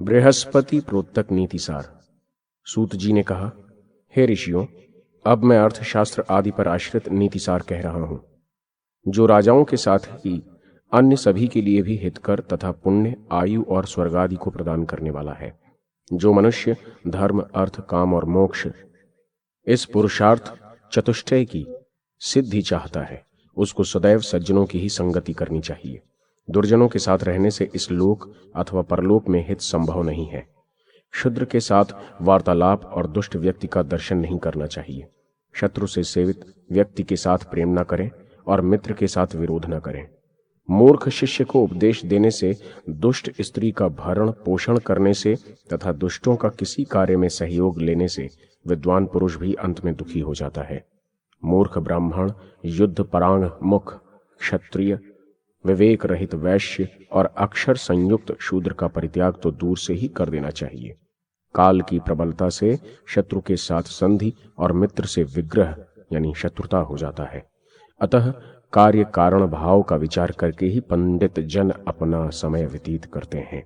बृहस्पति प्रोक्तक नीतिसार। सूत जी ने कहा, हे ऋषियों, अब मैं अर्थशास्त्र आदि पर आश्रित नीतिसार कह रहा हूं, जो राजाओं के साथ ही अन्य सभी के लिए भी हितकर तथा पुण्य, आयु और स्वर्ग आदि को प्रदान करने वाला है। जो मनुष्य धर्म, अर्थ, काम और मोक्ष, इस पुरुषार्थ चतुष्टय की सिद्धि चाहता है, उसको सदैव सज्जनों की ही संगति करनी चाहिए। दुर्जनों के साथ रहने से इस लोक अथवा परलोक में हित संभव नहीं है। क्षुद्र के साथ वार्तालाप और दुष्ट व्यक्ति का दर्शन नहीं करना चाहिए। शत्रु से सेवित व्यक्ति के साथ प्रेम न करें और मित्र के साथ विरोध न करें। मूर्ख शिष्य को उपदेश देने से, दुष्ट स्त्री का भरण पोषण करने से तथा दुष्टों का किसी कार्य में सहयोग लेने से विद्वान पुरुष भी अंत में दुखी हो जाता है। मूर्ख ब्राह्मण, युद्ध परांग मुख क्षत्रिय, विवेक रहित वैश्य और अक्षर संयुक्त शूद्र का परित्याग तो दूर से ही कर देना चाहिए। काल की प्रबलता से शत्रु के साथ संधि और मित्र से विग्रह यानी शत्रुता हो जाता है। अतः कार्य कारण भाव का विचार करके ही पंडित जन अपना समय व्यतीत करते हैं।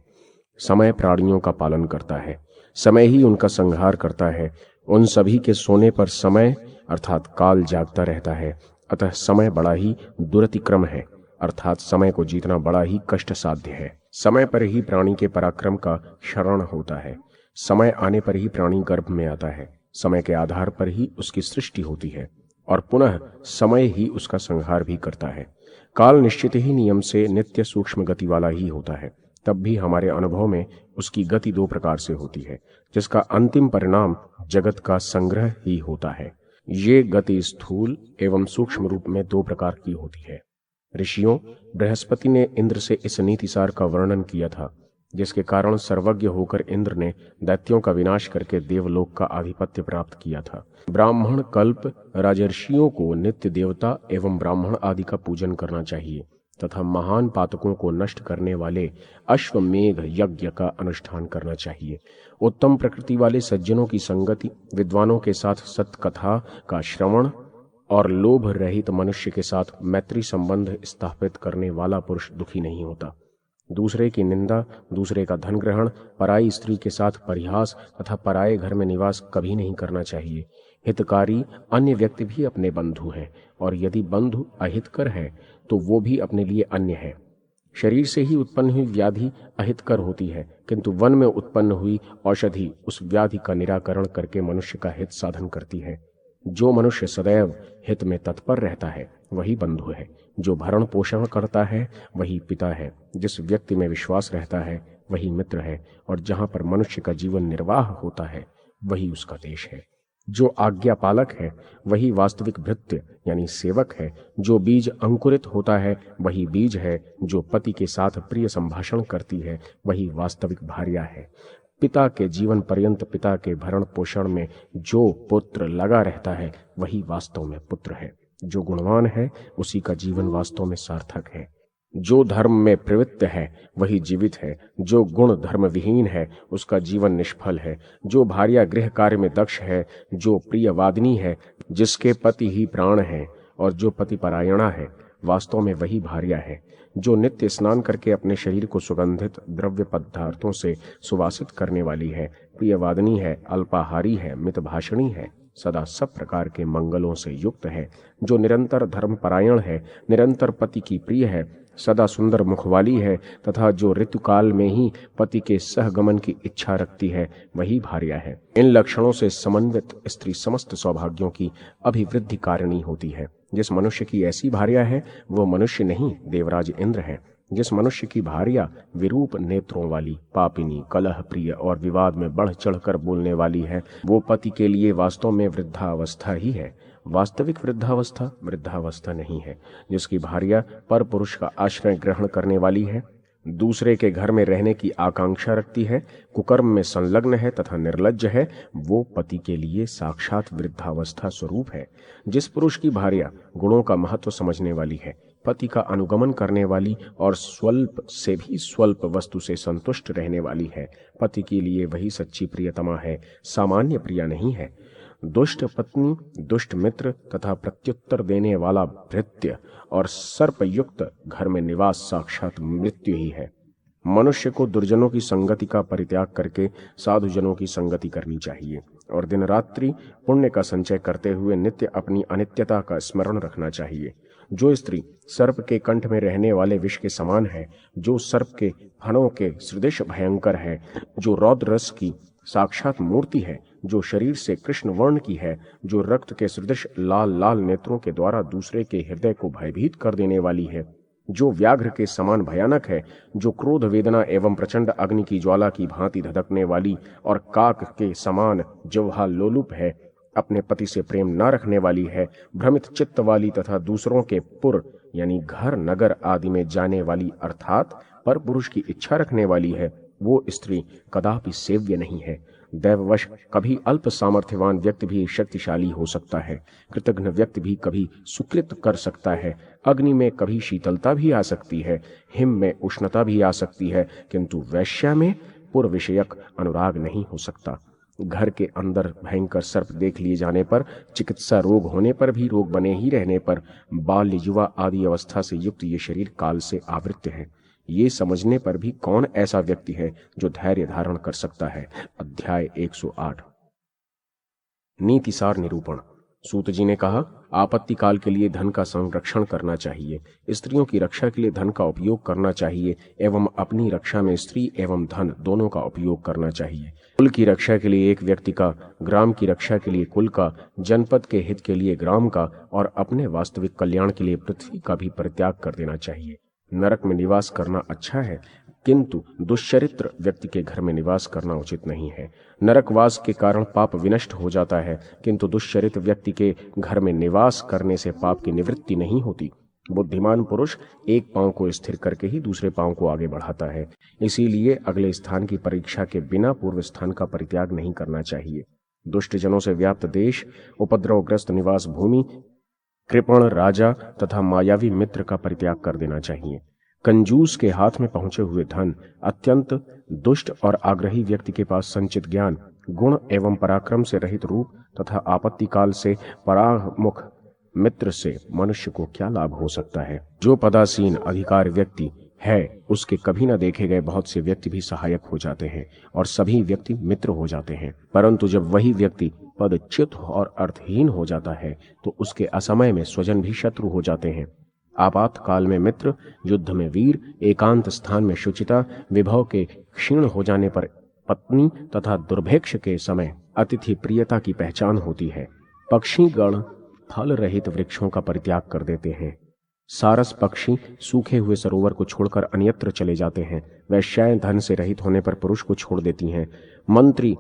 समय प्राणियों का पालन करता है, समय ही उनका संहार करता है। उन सभी के सोने पर समय अर्थात काल जागता रहता है। अतः समय बड़ा ही दुरतिक्रम है, अर्थात समय को जीतना बड़ा ही कष्ट साध्य है। समय पर ही प्राणी के पराक्रम का क्षरण होता है। समय आने पर ही प्राणी गर्भ में आता है। समय के आधार पर ही उसकी सृष्टि होती है और पुनः समय ही उसका संहार भी करता है। काल निश्चित ही नियम से नित्य सूक्ष्म गति वाला ही होता है। तब भी हमारे अनुभव में उसकी गति दो प्रकार से होती है, जिसका अंतिम परिणाम जगत का संग्रह ही होता है। ये गति स्थूल एवं सूक्ष्म रूप में दो प्रकार की होती है। ऋषियों, बृहस्पति ने इंद्र से इस नीतिसार का वर्णन किया था, जिसके कारण सर्वज्ञ होकर इंद्र ने दैत्यों का विनाश करके देवलोक का आधिपत्य प्राप्त किया था। ब्राह्मण कल्प राजर्षियों को नित्य देवता एवं ब्राह्मण आदि का पूजन करना चाहिए तथा महान पातकों को नष्ट करने वाले अश्वमेघ यज्ञ का अनुष्ठान करना चाहिए। उत्तम प्रकृति वाले सज्जनों की संगति, विद्वानों के साथ सत्कथा का श्रवण और लोभ रहित मनुष्य के साथ मैत्री संबंध स्थापित करने वाला पुरुष दुखी नहीं होता। दूसरे की निंदा, दूसरे का धन ग्रहण, पराई स्त्री के साथ परिहास तथा पराये घर में निवास कभी नहीं करना चाहिए। हितकारी अन्य व्यक्ति भी अपने बंधु हैं, और यदि बंधु अहितकर है तो वो भी अपने लिए अन्य है। शरीर से ही उत्पन्न हुई व्याधि अहितकर होती है, किंतु वन में उत्पन्न हुई औषधि उस व्याधि का निराकरण करके मनुष्य का हित साधन करती है। जो मनुष्य सदैव हित में तत्पर रहता है वही बंधु है। जो भरण पोषण करता है वही पिता है। जिस व्यक्ति में विश्वास रहता है वही मित्र है, और जहां पर मनुष्य का जीवन निर्वाह होता है वही उसका देश है। जो आज्ञा पालक है वही वास्तविक भृत्य यानी सेवक है। जो बीज अंकुरित होता है वही बीज है। जो पति के साथ प्रिय संभाषण करती है वही वास्तविक भार्या है। पिता के जीवन पर्यंत पिता के भरण पोषण में जो पुत्र लगा रहता है वही वास्तव में पुत्र है। जो गुणवान है उसी का जीवन वास्तव में सार्थक है। जो धर्म में प्रवृत्त है वही जीवित है। जो गुण धर्म विहीन है उसका जीवन निष्फल है। जो भार्या गृह कार्य में दक्ष है, जो प्रियवादिनी है, जिसके पति ही प्राण है, और जो पति परायणा है, वास्तव में वही भार्या है। जो नित्य स्नान करके अपने शरीर को सुगंधित द्रव्य पदार्थों से सुवासित करने वाली है, प्रियवादिनी है, अल्पाहारी है, मितभाषणी है, सदा सब प्रकार के मंगलों से युक्त है। जो निरंतर धर्मपरायण है, निरंतर पति की प्रिय है, सदा सुंदर मुख वाली है, तथा जो ऋतुकाल में ही पति के सहगमन की इच्छा रखती है वही भार्या है। इन लक्षणों से समन्वित स्त्री समस्त सौभाग्यों की अभिवृद्धि कारिणी होती है। जिस मनुष्य की ऐसी भार्या है वो मनुष्य नहीं, देवराज इंद्र है। जिस मनुष्य की भार्या विरूप नेत्रों वाली, पापिनी, कलह प्रिय और विवाद में बढ़ चढ़कर बोलने वाली है, वो पति के लिए वास्तव में वृद्धावस्था ही है। वास्तविक वृद्धावस्था वृद्धावस्था नहीं है। जिसकी भार्या पर पुरुष का आश्रय ग्रहण करने वाली है, दूसरे के घर में रहने की आकांक्षा रखती है, कुकर्म में संलग्न है तथा निर्लज्ज है, वो पति के लिए साक्षात वृद्धावस्था स्वरूप है। जिस पुरुष की भार्या गुणों का महत्व समझने वाली है, पति का अनुगमन करने वाली और स्वल्प से भी स्वल्प वस्तु से संतुष्ट रहने वाली है, पति के लिए वही सच्ची प्रियतमा है, सामान्य प्रिया नहीं है। दुष्ट पत्नी, दुष्ट मित्र तथा प्रत्युत्तर देने वाला भृत्य और सर्पयुक्त घर में निवास साक्षात मृत्यु ही है। मनुष्य को दुर्जनों की संगति का परित्याग करके साधुजनों की संगति करनी चाहिए और दिन रात्रि पुण्य का संचय करते हुए नित्य अपनी अनित्यता का स्मरण रखना चाहिए। जो स्त्री सर्प के कंठ में रहने वाले विष के समान है, जो सर्प के फणों के सदृश भयंकर है, जो रौद्र रस की साक्षात मूर्ति है, जो शरीर से कृष्ण वर्ण की है, जो रक्त के सदृश लाल लाल नेत्रों के द्वारा दूसरे के हृदय को भयभीत कर देने वाली है, जो व्याघ्र के समान भयानक है, जो क्रोध वेदना एवं प्रचंड अग्नि की ज्वाला की भांति धधकने वाली और काक के समान जिह्वा लोलुप है, अपने पति से प्रेम न रखने वाली है, भ्रमित चित्त वाली तथा दूसरों के पुर यानी घर नगर आदि में जाने वाली अर्थात पर पुरुष की इच्छा रखने वाली है, वो स्त्री कदापि सेव्य नहीं है। दैववश कभी अल्प सामर्थ्यवान व्यक्ति भी शक्तिशाली हो सकता है, कृतघ्न व्यक्ति भी कभी सुकृत कर सकता है, अग्नि में कभी शीतलता भी आ सकती है, हिम में उष्णता भी आ सकती है, किंतु वैश्या में पुर विषयक अनुराग नहीं हो सकता। घर के अंदर भयंकर सर्प देख लिए जाने पर, चिकित्सा रोग होने पर भी, रोग बने ही रहने पर, बाल्य युवा आदि अवस्था से युक्त ये शरीर काल से आवृत्त है, ये समझने पर भी कौन ऐसा व्यक्ति है जो धैर्य धारण कर सकता है। अध्याय 108। नीतिसार निरूपण। सूत जी ने कहा, आपत्ति काल के लिए धन का संरक्षण करना चाहिए, स्त्रियों की रक्षा के लिए धन का उपयोग करना चाहिए एवं अपनी रक्षा में स्त्री एवं धन दोनों का उपयोग करना चाहिए। कुल की रक्षा के लिए एक व्यक्ति का, ग्राम की रक्षा के लिए कुल का, जनपद के हित के लिए ग्राम का और अपने वास्तविक कल्याण के लिए पृथ्वी का भी परित्याग कर देना चाहिए। नरक में निवास करना अच्छा है, किंतु दुष्चरित्र व्यक्ति के घर में निवास करना उचित नहीं है। नरकवास के कारण पाप विनष्ट हो जाता है, किंतु दुष्चरित्र व्यक्ति के घर में निवास करने से पाप की निवृत्ति नहीं होती। बुद्धिमान पुरुष एक पांव को स्थिर करके ही दूसरे पांव को आगे बढ़ाता है, इसीलिए अगले स्थान की परीक्षा के बिना पूर्व स्थान का परित्याग नहीं करना चाहिए। दुष्ट जनों से व्याप्त देश, उपद्रवग्रस्त निवास भूमि, कृपण राजा तथा मायावी मित्र का परित्याग कर देना चाहिए। कंजूस के हाथ में पहुंचे हुए धन, अत्यंत दुष्ट और आग्रही व्यक्ति के पास संचित ज्ञान, गुण एवं पराक्रम से रहित रूप तथा आपत्ति काल से परामुख मित्र से मनुष्य को क्या लाभ हो सकता है। जो पदासीन अधिकार व्यक्ति है, उसके कभी न देखे गए बहुत से व्यक्ति भी सहायक हो जाते हैं और सभी व्यक्ति मित्र हो जाते हैं, परंतु जब वही व्यक्ति पदच्युत और अर्थहीन हो जाता है तो उसके असमय में स्वजन भी शत्रु हो जाते हैं। आपातकाल में मित्र, युद्ध में वीर, एकांत स्थान में शुचिता, विभव के क्षीण हो जाने पर पत्नी तथा दुर्भिक्ष के समय अतिथि प्रियता की पहचान होती है। पक्षी गण फल रहित वृक्षों का परित्याग कर देते हैं। सारस पक्षी सूखे हुए सरोवर को छोड़कर अन्यत्र चले जाते हैं। वैश्याएं धन से रहित होने पर पुरुष को छोड़ देती हैं। मंत्री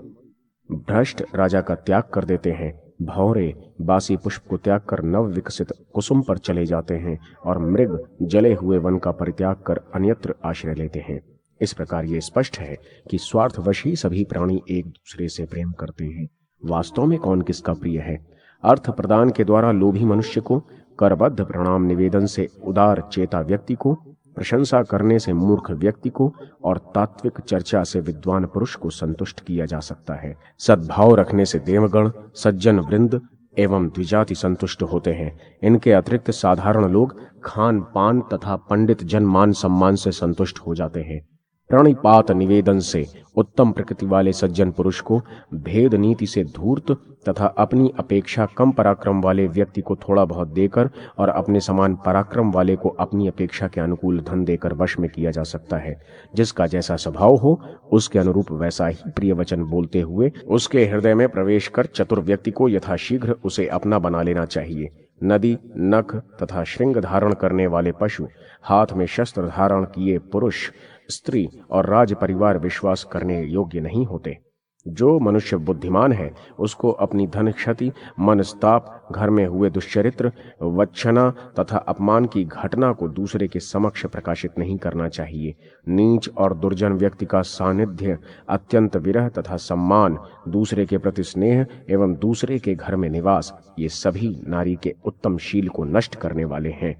भ्रष्ट राजा का त्याग कर देते हैं। भौरे बासी पुष्प को त्याग कर नव विकसित कुसुम पर चले जाते हैं और मृग जले हुए वन का परित्याग कर अन्यत्र आश्रय लेते हैं। इस प्रकार ये स्पष्ट है कि स्वार्थवश ही सभी प्राणी एक दूसरे से प्रेम करते हैं। वास्तव में कौन किसका प्रिय है? अर्थ प्रदान के द्वारा लोभी मनुष्य को, करबद्ध प्रणाम निवेदन से उदार चेता व्यक्ति को, प्रशंसा करने से मूर्ख व्यक्ति को और तात्विक चर्चा से विद्वान पुरुष को संतुष्ट किया जा सकता है। सद्भाव रखने से देवगण, सज्जन वृंद एवं द्विजाति संतुष्ट होते हैं। इनके अतिरिक्त साधारण लोग खान पान तथा पंडित जन मान सम्मान से संतुष्ट हो जाते हैं। प्रणिपात निवेदन से उत्तम प्रकृति वाले सज्जन पुरुष को भेद नीति से धूर्त तथा अपनी अपेक्षा कम पराक्रम वाले व्यक्ति को थोड़ा बहुत देकर और अपने समान पराक्रम वाले को अपनी अपेक्षा के अनुकूल धन देकर वश में किया जा सकता है। जिसका जैसा स्वभाव हो उसके अनुरूप वैसा ही प्रिय वचन बोलते हुए उसके हृदय में प्रवेश कर चतुर व्यक्ति को यथाशीघ्र उसे अपना बना लेना चाहिए। नदी, नख तथा श्रृंग धारण करने वाले पशु, हाथ में शस्त्र धारण किए पुरुष, स्त्री और राज परिवार विश्वास करने योग्य नहीं होते। जो मनुष्य बुद्धिमान है उसको अपनी धन क्षति, मनस्ताप, घर में हुए दुष्चरित्र, वच्छना तथा अपमान की घटना को दूसरे के समक्ष प्रकाशित नहीं करना चाहिए। नीच और दुर्जन व्यक्ति का सानिध्य, अत्यंत विरह तथा सम्मान, दूसरे के प्रति स्नेह एवं दूसरे के घर में निवास, ये सभी नारी के उत्तम शील को नष्ट करने वाले हैं।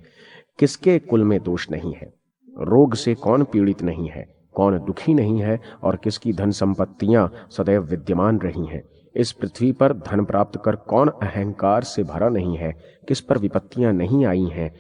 किसके कुल में दोष नहीं है? रोग से कौन पीड़ित नहीं है? कौन दुखी नहीं है? और किसकी धन संपत्तियां सदैव विद्यमान रही हैं? इस पृथ्वी पर धन प्राप्त कर कौन अहंकार से भरा नहीं है? किस पर विपत्तियां नहीं आई हैं?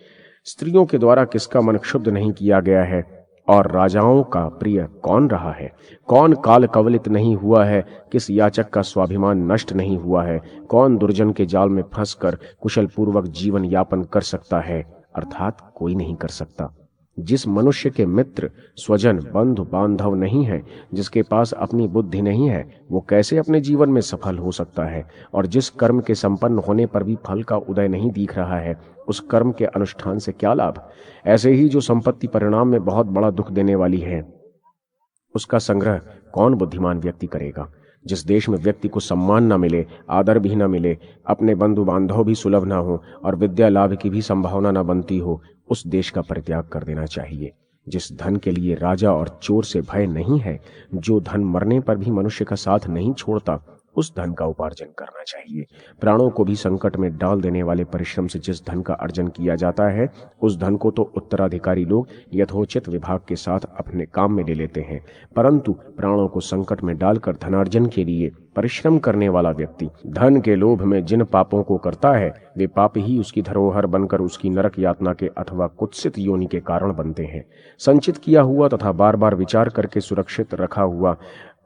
स्त्रियों के द्वारा किसका मन क्षुब्ध नहीं किया गया है? और राजाओं का प्रिय कौन रहा है? कौन काल कवलित नहीं हुआ है? किस याचक का स्वाभिमान नष्ट नहीं हुआ है? कौन दुर्जन के जाल में फंसकर कुशल पूर्वक जीवन यापन कर सकता है? अर्थात कोई नहीं कर सकता। जिस मनुष्य के मित्र, स्वजन, बंधु बांधव नहीं है, जिसके पास अपनी बुद्धि नहीं है, वो कैसे अपने जीवन में सफल हो सकता है? और जिस कर्म के संपन्न होने पर भी फल का उदय नहीं दिख रहा है, उस कर्म के अनुष्ठान से क्या लाभ? ऐसे ही जो संपत्ति परिणाम में बहुत बड़ा दुख देने वाली है, उसका संग्रह कौन बुद्धिमान व्यक्ति करेगा? जिस देश में व्यक्ति को सम्मान न मिले, आदर भी न मिले, अपने बंधु बांधव भी सुलभ न हो और विद्या लाभ की भी संभावना न बनती हो, उस देश का परित्याग कर देना चाहिए। जिस धन के लिए राजा और चोर से भय नहीं है, जो धन मरने पर भी मनुष्य का साथ नहीं छोड़ता, उस धन का उपार्जन करना चाहिए। प्राणों को भी संकट में डाल देने वाले परिश्रम से जिस धन का अर्जन किया जाता है, उस धन को तो उत्तराधिकारी लोग यथोचित विभाग के साथ अपने काम में ले लेते हैं, परंतु प्राणों को संकट में डालकर धनार्जन के लिए परिश्रम करने वाला व्यक्ति धन के लोभ में जिन पापों को करता है, वे पाप ही उसकी धरोहर बनकर उसकी नरक यातना के अथवा कुत्सित योनि के कारण बनते हैं। संचित किया हुआ तथा बार बार विचार करके सुरक्षित रखा हुआ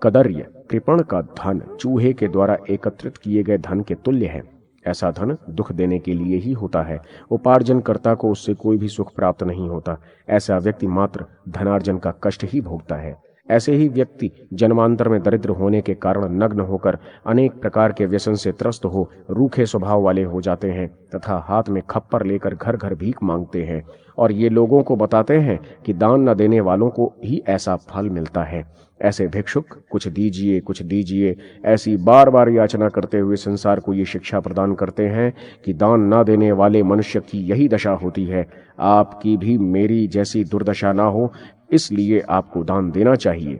कदर्य कृपण का धन चूहे के द्वारा एकत्रित किए गए धन के तुल्य है। ऐसा धन दुख देने के लिए ही होता है। उपार्जन कर्ता को उससे कोई भी सुख प्राप्त नहीं होता। ऐसा व्यक्ति मात्र धनार्जन का कष्ट ही भोगता है। ऐसे ही व्यक्ति जन्मांतर में दरिद्र होने के कारण नग्न होकर अनेक प्रकार के व्यसन से त्रस्त हो रूखे स्वभाव वाले हो जाते हैं तथा हाथ में खप्पर लेकर घर घर भीख मांगते हैं, और ये लोगों को बताते हैं कि दान न देने वालों को ही ऐसा फल मिलता है। ऐसे भिक्षुक कुछ दीजिए कुछ दीजिए ऐसी बार बार याचना करते हुए संसार को ये शिक्षा प्रदान करते हैं कि दान न देने वाले मनुष्य की यही दशा होती है। आपकी भी मेरी जैसी दुर्दशा ना हो, इसलिए आपको दान देना चाहिए।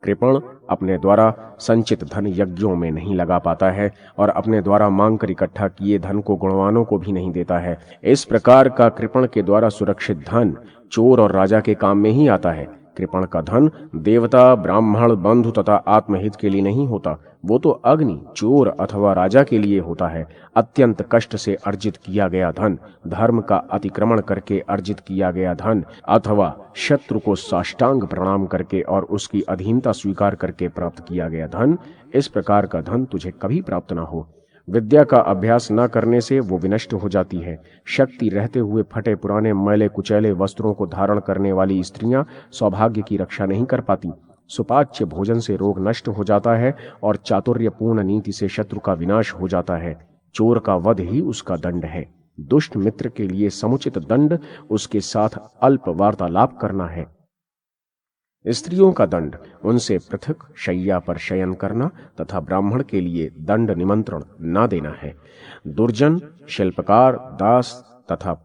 कृपण अपने द्वारा संचित धन यज्ञों में नहीं लगा पाता है और अपने द्वारा मांग कर इकट्ठा किए धन को गुणवानों को भी नहीं देता है। इस प्रकार का कृपण के द्वारा सुरक्षित धन चोर और राजा के काम में ही आता है। कृपण का धन देवता, ब्राह्मण, बंधु तथा आत्महित के लिए नहीं होता, वो तो अग्नि, चोर अथवा राजा के लिए होता है। अत्यंत कष्ट से अर्जित किया गया धन, धर्म का अतिक्रमण करके अर्जित किया गया धन अथवा शत्रु को साष्टांग प्रणाम करके और उसकी अधीनता स्वीकार करके प्राप्त किया गया धन, इस प्रकार का धन तुझे कभी प्राप्त न हो। विद्या का अभ्यास न करने से वो विनष्ट हो जाती है। शक्ति रहते हुए फटे पुराने मैले कुचैले वस्त्रों को धारण करने वाली स्त्रियां सौभाग्य की रक्षा नहीं कर पाती। सुपाच्य भोजन से रोग नष्ट हो जाता है और चातुर्यपूर्ण नीति से शत्रु का विनाश हो जाता है। चोर का वध ही उसका दंड है। दुष्ट मित्र के लिए समुचित दंड उसके साथ अल्प वार्तालाप करना है। स्त्रियों का दंड उनसे पृथक शैया पर शयन करना तथा ब्राह्मण के लिए दंड निमंत्रण न देना है। दुर्जन, शिल्पकार, दास तथा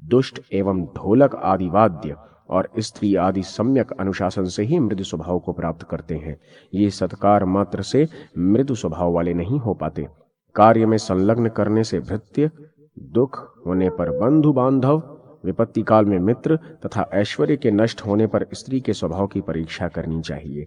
दुष्ट एवं ढोलक आदि वाद्य और स्त्री आदि सम्यक अनुशासन से ही मृदु स्वभाव को प्राप्त करते हैं। ये सत्कार मात्र से मृदु स्वभाव वाले नहीं हो पाते। कार्य में संलग्न करने से भृत्य, दुख होने पर बंधु बांधव, विपत्ति काल में मित्र तथा ऐश्वर्य के नष्ट होने पर स्त्री के स्वभाव की परीक्षा करनी चाहिए।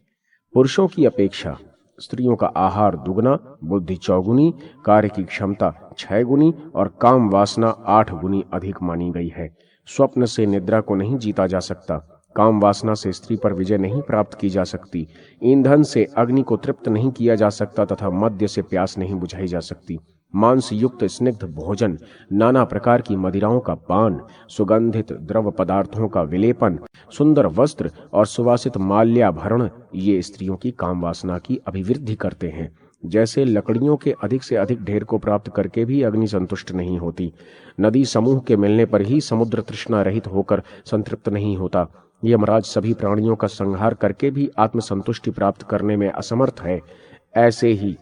पुरुषों की अपेक्षा स्त्रियों का आहार दुगना, बुद्धि चौगुनी, कार्य की क्षमता 6 गुनी और काम वासना 8 गुनी अधिक मानी गई है। स्वप्न से निद्रा को नहीं जीता जा सकता। काम वासना से स्त्री पर विजय नहीं प्राप्त की जा सकती। ईंधन से अग्नि को तृप्त नहीं किया जा सकता तथा मद्य से प्यास नहीं बुझाई जा सकती। मांस युक्त स्निग्ध भोजन, नाना प्रकार की मदिराओं का पान, सुगंधित द्रव पदार्थों का विलेपन, सुंदर वस्त्र और सुवासित माल्याभरण ये स्त्रियों की काम वासना की अभिवृद्धि करते हैं। जैसे लकड़ियों के अधिक से अधिक ढेर को प्राप्त करके भी अग्नि संतुष्ट नहीं होती, नदी समूह के मिलने पर ही समुद्र तृष्णा रहित होकर संतृप्त नहीं होता, यमराज सभी प्राणियों का संहार करके भी आत्मसंतुष्टि प्राप्त करने में असमर्थ है, ऐसे ही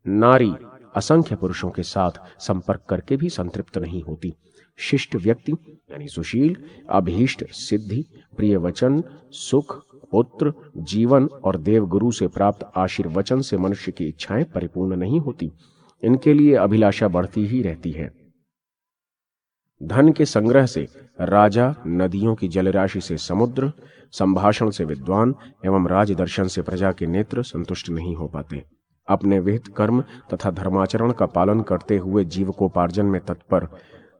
नारी असंख्य पुरुषों के साथ संपर्क करके भी संतृप्त नहीं होती। शिष्ट व्यक्ति यानी सुशील, अभीष्ट सिद्धि, प्रिय वचन, सुख, पुत्र, जीवन और देवगुरु से प्राप्त आशीर्वचन से मनुष्य की इच्छाएं परिपूर्ण नहीं होती। इनके लिए अभिलाषा बढ़ती ही रहती है। धन के संग्रह से राजा, नदियों की जलराशि से समुद्र, संभाषण से विद्वान एवं राजदर्शन से प्रजा के नेत्र संतुष्ट नहीं हो पाते। अपने विहित कर्म तथा धर्माचरण का पालन करते हुए जीवकोपार्जन में तत्पर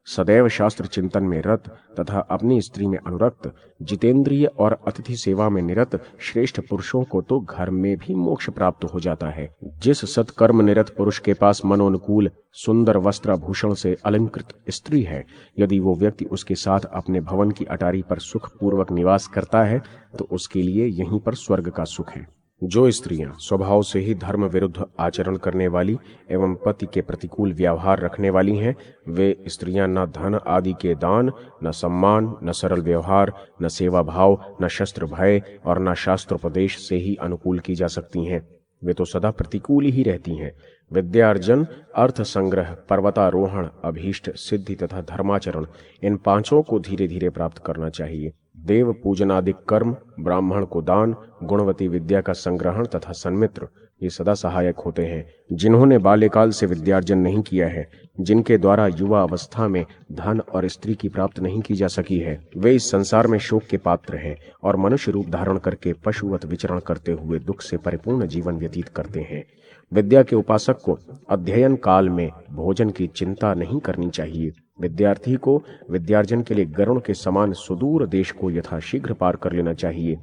सदैव शास्त्र चिंतन में रत तथा अपनी स्त्री में अनुरक्त, जितेंद्रिय और अतिथि सेवा में निरत श्रेष्ठ पुरुषों को तो घर में भी मोक्ष प्राप्त हो जाता है। जिस सत्कर्म निरत पुरुष के पास मनोनुकूल सुंदर वस्त्राभूषण से अलंकृत स्त्री है, यदि वो व्यक्ति उसके साथ अपने भवन की अटारी पर सुख पूर्वक निवास करता है तो उसके लिए यहीं पर स्वर्ग का सुख है। जो स्त्रियां स्वभाव से ही धर्म विरुद्ध आचरण करने वाली एवं पति के प्रतिकूल व्यवहार रखने वाली हैं, वे स्त्रियां न धन आदि के दान, न सम्मान, न सरल व्यवहार, न सेवा भाव, न शस्त्र भय और न शास्त्रोपदेश से ही अनुकूल की जा सकती हैं। वे तो सदा प्रतिकूल ही रहती हैं। विद्यार्जन, अर्थ संग्रह, पर्वतारोहण, अभीष्ट सिद्धि तथा धर्माचरण, इन पांचों को धीरे धीरे प्राप्त करना चाहिए। देव पूजनादि कर्म, ब्राह्मण को दान, गुणवती विद्या का संग्रहण तथा सन्मित्र, ये सदा सहायक होते हैं। जिन्होंने बाल्यकाल से विद्यार्जन नहीं किया है, जिनके द्वारा युवा अवस्था में धन और स्त्री की प्राप्त नहीं की जा सकी है, वे इस संसार में शोक के पात्र हैं और मनुष्य रूप धारण करके पशुवत विचरण करते हुए दुख से परिपूर्ण जीवन व्यतीत करते हैं। विद्या के उपासक को अध्ययन काल में भोजन की चिंता नहीं करनी चाहिए। विद्यार्थी को विद्यार्जन के लिए गरुड़ के समान सुदूर देश को यथाशीघ्र पार कर लेना चाहिए।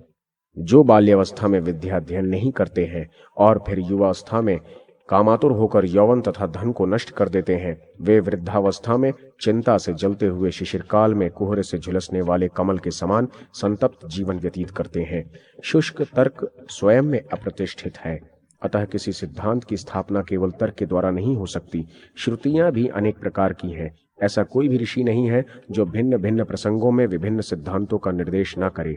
जो बाल्यावस्था में विद्याध्ययन नहीं करते हैं और फिर युवावस्था में कामातुर होकर यौवन तथा धन को नष्ट कर देते हैं, वे वृद्धावस्था में चिंता से जलते हुए शिशिरकाल में कोहरे से झुलसने वाले कमल के समान संतप्त जीवन व्यतीत करते हैं। शुष्क तर्क स्वयं में अप्रतिष्ठित है, अतः किसी सिद्धांत की स्थापना केवल तर्क के द्वारा नहीं हो सकती। श्रुतियां भी अनेक प्रकार की हैं। ऐसा कोई भी ऋषि नहीं है जो भिन्न भिन्न प्रसंगों में विभिन्न सिद्धांतों का निर्देश न करे।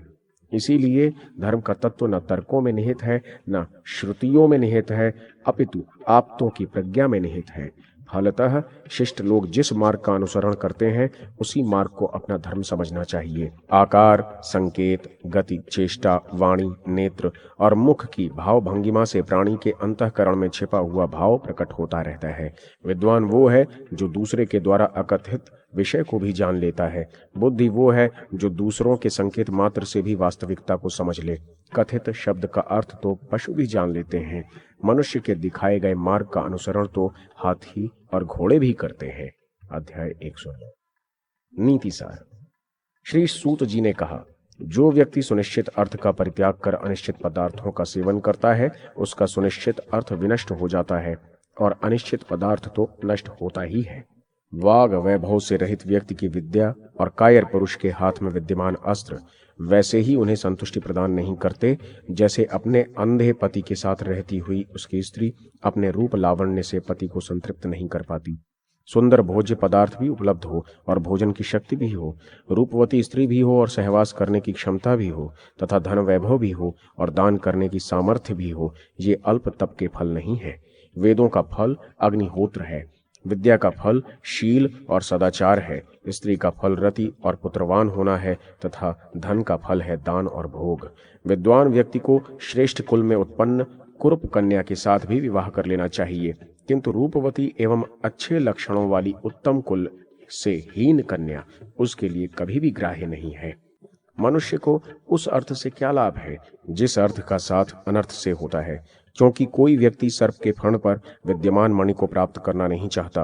इसीलिए धर्म का तत्व न तर्कों में निहित है, न श्रुतियों में निहित है, अपितु आप्तों की प्रज्ञा में निहित है। फलतः शिष्ट लोग जिस मार्ग का अनुसरण करते हैं, उसी मार्ग को अपना धर्म समझना चाहिए। आकार, संकेत, गति, चेष्टा, वाणी, नेत्र और मुख की भाव भंगिमा से प्राणी के अंतःकरण में छिपा हुआ भाव प्रकट होता रहता है। विद्वान वो है जो दूसरे के द्वारा अकथित विषय को भी जान लेता है। बुद्धि वो है जो दूसरों के संकेत मात्र से भी वास्तविकता को समझ ले। कथित शब्द का अर्थ तो पशु भी जान लेते हैं। मनुष्य के दिखाए गए मार्ग का अनुसरण तो हाथी और घोड़े भी करते हैं। अध्याय 109। नीति सार। श्री सूत जी ने कहा, जो व्यक्ति सुनिश्चित अर्थ का परित्याग कर अनिश्चित पदार्थों का सेवन करता है, उसका सुनिश्चित अर्थ विनष्ट हो जाता है और अनिश्चित पदार्थ तो नष्ट होता ही है। वाग वैभव से रहित व्यक्ति की विद्या और कायर पुरुष के हाथ में विद्यमान अस्त्र वैसे ही उन्हें संतुष्टि प्रदान नहीं करते, जैसे अपने अंधे पति के साथ रहती हुई उसकी स्त्री अपने रूप लावण्य से पति को संतृप्त नहीं कर पाती। सुंदर भोज्य पदार्थ भी उपलब्ध हो और भोजन की शक्ति भी हो, रूपवती स्त्री भी हो और सहवास करने की क्षमता भी हो, तथा धन वैभव भी हो और दान करने की सामर्थ्य भी हो, ये अल्प तप के फल नहीं है। वेदों का फल अग्निहोत्र है, विद्या का फल शील और सदाचार है, स्त्री का फल रति और पुत्रवान होना है तथा धन का फल है दान और भोग। विद्वान व्यक्ति को श्रेष्ठ कुल में उत्पन्न कुरूप कन्या के साथ भी विवाह कर लेना चाहिए, किंतु रूपवती एवं अच्छे लक्षणों वाली उत्तम कुल से हीन कन्या उसके लिए कभी भी ग्राह्य नहीं है। मनुष्य को उस अर्थ से क्या लाभ है जिस अर्थ का साथ अनर्थ से होता है, क्योंकि कोई व्यक्ति सर्प के फण पर विद्यमान मणि को प्राप्त करना नहीं चाहता।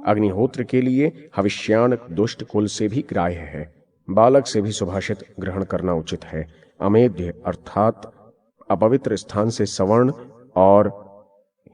अग्निहोत्र के लिए हविष्याण दुष्ट कुल से भी ग्राह्य है। बालक से भी सुभाषित ग्रहण करना उचित है। अमेध्य अर्थात अपवित्र स्थान से सवर्ण और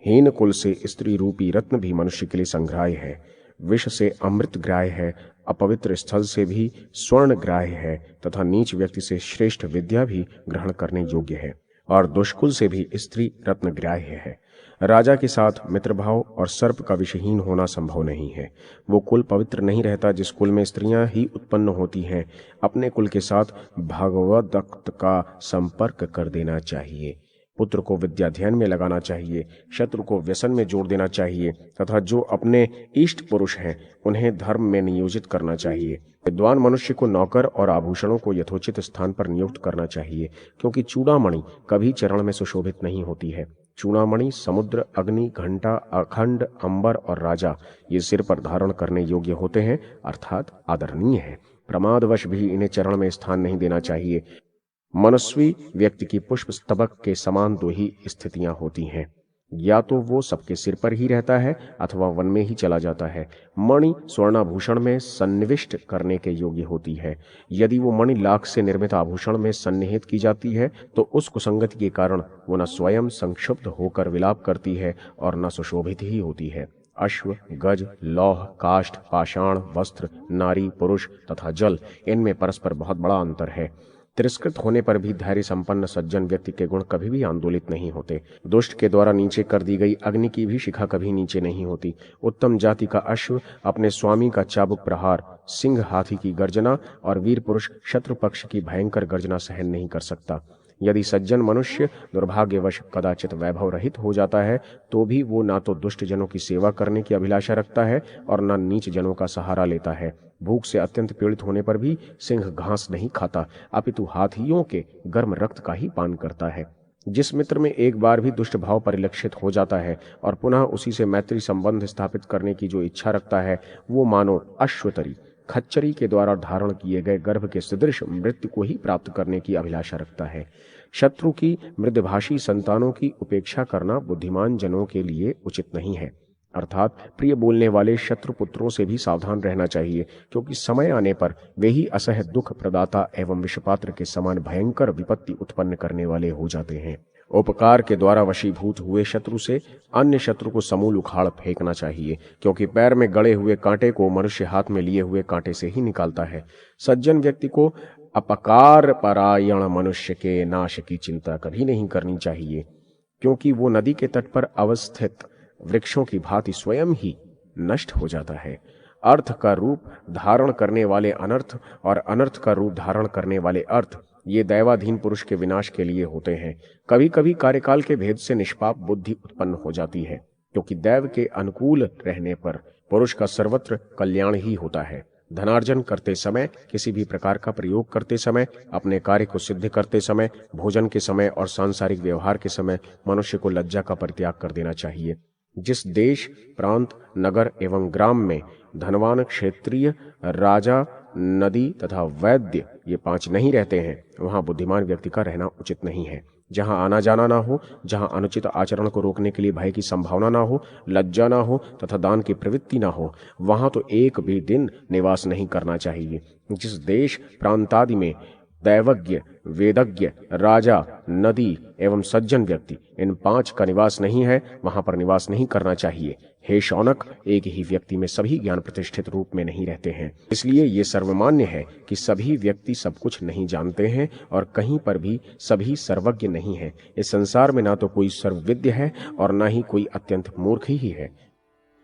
हीन कुल से स्त्री रूपी रत्न भी मनुष्य के लिए संग्राह्य है। विष से अमृत ग्राह्य है, अपवित्र स्थल से भी स्वर्ण ग्राह्य है तथा नीच व्यक्ति से श्रेष्ठ विद्या भी ग्रहण करने योग्य है और दुष्कुल से भी स्त्री रत्न ग्राह्य है। राजा के साथ मित्रभाव और सर्प का विषहीन होना संभव नहीं है। वो कुल पवित्र नहीं रहता जिस कुल में स्त्रियां ही उत्पन्न होती हैं। अपने कुल के साथ भागवत का संपर्क कर देना चाहिए। पुत्र को विद्याध्ययन में लगाना चाहिए, शत्रु को व्यसन में जोड़ देना चाहिए तथा जो अपने इष्ट पुरुष हैं उन्हें धर्म में नियोजित करना चाहिए। विद्वान मनुष्य को नौकर और आभूषणों को यथोचित स्थान पर नियुक्त करना चाहिए, क्योंकि चूड़ामणि कभी चरण में सुशोभित नहीं होती है। चूड़ामणि समुद्र, अग्नि, घंटा, अखंड, अंबर और राजा ये सिर पर धारण करने योग्य होते हैं, अर्थात आदरणीय है। प्रमादवश भी इन्हें चरण में स्थान नहीं देना चाहिए। मनस्वी व्यक्ति की पुष्प स्तबक के समान दो ही स्थितियां होती हैं। या तो वो सबके सिर पर ही रहता है अथवा वन में ही चला जाता है। मणि स्वर्णाभूषण में सन्निविष्ट करने के योग्य होती है। यदि वो मणि लाख से निर्मित आभूषण में सन्निहित की जाती है तो उस कुसंगति के कारण वो न स्वयं संक्षुब्ध होकर विलाप करती है और न सुशोभित ही होती है। अश्व, गज, लौह, काष्ठ, पाषाण, वस्त्र, नारी, पुरुष तथा जल, इनमें परस्पर बहुत बड़ा अंतर है। तिरस्कृत होने पर भी धैर्य संपन्न सज्जन व्यक्ति के गुण कभी भी आंदोलित नहीं होते। दुष्ट के द्वारा नीचे कर दी गई अग्नि की भी शिखा कभी नीचे नहीं होती। उत्तम जाति का अश्व अपने स्वामी का चाबुक प्रहार, सिंह हाथी की गर्जना और वीर पुरुष शत्रु पक्ष की भयंकर गर्जना सहन नहीं कर सकता। यदि सज्जन मनुष्य दुर्भाग्यवश कदाचित वैभव रहित हो जाता है तो भी वो ना तो दुष्ट जनों की सेवा करने की अभिलाषा रखता है और न नीच जनों का सहारा लेता है। भूख से अत्यंत पीड़ित होने पर भी सिंह घास नहीं खाता, अपितु हाथियों के गर्म रक्त का ही पान करता है। जिस मित्र में एक बार भी दुष्ट भाव परिलक्षित हो जाता है और पुनः उसी से मैत्री संबंध स्थापित करने की जो इच्छा रखता है, वो मानो अश्वतरी खच्चरी के द्वारा धारण किए गए गर्भ के सदृश मृत्यु को ही प्राप्त करने की अभिलाषा रखता है। शत्रु की मृदभाषी संतानों की उपेक्षा करना बुद्धिमान जनों के लिए उचित नहीं है। अर्थात प्रिय बोलने वाले शत्रु पुत्रों से भी सावधान रहना चाहिए, क्योंकि समय आने पर वे ही असह दुख प्रदाता एवं विषपात्र के समान भयंकर विपत्ति उत्पन्न करने वाले हो जाते हैं। उपकार के द्वारा वशीभूत हुए शत्रु से अन्य शत्रु को समूल उखाड़ फेंकना चाहिए, क्योंकि पैर में गड़े हुए कांटे को मनुष्य हाथ में लिए हुए कांटे से ही निकालता है। सज्जन व्यक्ति को अपकार परायण मनुष्य के नाश की चिंता कभी नहीं करनी चाहिए, क्योंकि वो नदी के तट पर अवस्थित वृक्षों की भांति स्वयं ही नष्ट हो जाता है। अर्थ का रूप धारण करने वाले अनर्थ और अनर्थ का रूप धारण करने वाले अर्थ, ये दैवाधीन पुरुष के विनाश के लिए होते हैं। कभी कभी कार्यकाल के भेद से निष्पाप बुद्धि उत्पन्न हो जाती है, क्योंकि दैव के अनुकूल रहने पर पुरुष का सर्वत्र कल्याण ही होता है। धनार्जन करते समय, किसी भी प्रकार का प्रयोग करते समय, अपने कार्य को सिद्ध करते समय, भोजन के समय और सांसारिक व्यवहार के समय मनुष्य को लज्जा का परित्याग कर देना चाहिए। जिस देश, प्रांत, नगर एवं ग्राम में धनवान, क्षेत्रीय, राजा, नदी तथा वैद्य ये पांच नहीं रहते हैं, वहां बुद्धिमान व्यक्ति का रहना उचित नहीं है। जहां आना जाना ना हो, जहां अनुचित आचरण को रोकने के लिए भय की संभावना ना हो, लज्जा ना हो तथा दान की प्रवृत्ति ना हो, वहां तो एक भी दिन निवास नहीं करना चाहिए। जिस देश, प्रांतादि में दैवज्ञ, वेदज्ञ, राजा, नदी एवं सज्जन व्यक्ति, इन पांच का निवास नहीं है, वहां पर निवास नहीं करना चाहिए। हे शौनक, एक ही व्यक्ति में सभी ज्ञान प्रतिष्ठित रूप में नहीं रहते हैं। इसलिए ये सर्वमान्य है कि सभी व्यक्ति सब कुछ नहीं जानते हैं और कहीं पर भी सभी सर्वज्ञ नहीं है। इस संसार में ना तो कोई सर्वविद्य है और ना ही कोई अत्यंत मूर्ख ही है।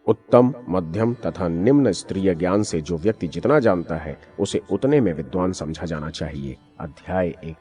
उत्तम, मध्यम तथा निम्न स्तरीय ज्ञान से जो व्यक्ति जितना जानता है, उसे उतने में विद्वान समझा जाना चाहिए। अध्याय 1।